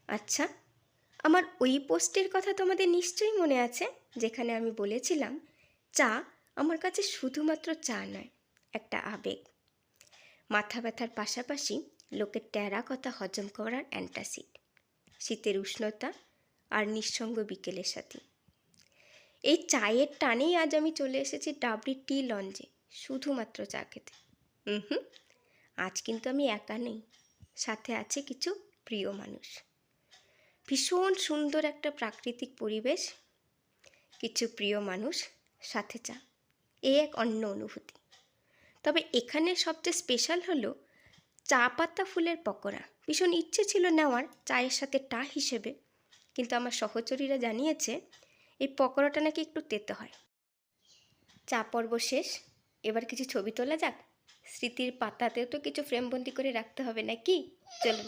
আচ্ছা, আমার ওই পোস্টের কথা তোমাদের নিশ্চয়ই মনে আছে, যেখানে আমি বলেছিলাম চা আমার কাছে শুধুমাত্র চা নয়, একটা আবেগ। মাথা ব্যথার পাশাপাশি লোকের ট্যারা কথা হজম করার অ্যান্টাসিড, শীতের উষ্ণতা আর নিঃসঙ্গ বিকেলের সাথে। এই চায়ের টানেই আজ আমি চলে এসেছি ডাবরি টি লঞ্চে শুধুমাত্র চা খেতে। হুম, আজ কিন্তু আমি একা নেই, সাথে আছে কিছু প্রিয় মানুষ। ভীষণ সুন্দর একটা প্রাকৃতিক পরিবেশ, কিছু প্রিয় মানুষ, সাথে চা, এই এক অন্য অনুভূতি। তবে এখানে সবচেয়ে স্পেশাল হলো চা পাতা ফুলের পকোড়া। ভীষণ ইচ্ছে ছিল নেওয়ার চায়ের সাথে টা হিসেবে, কিন্তু আমার সহচরীরা জানিয়েছে এই পকোড়াটা নাকি একটু তেতো হয়। চা পর্ব শেষ, এবার কিছু ছবি তোলা যাক। স্মৃতির পাতাতেও তো কিছু ফ্রেমবন্দি করে রাখতে হবে নাকি? চলুন।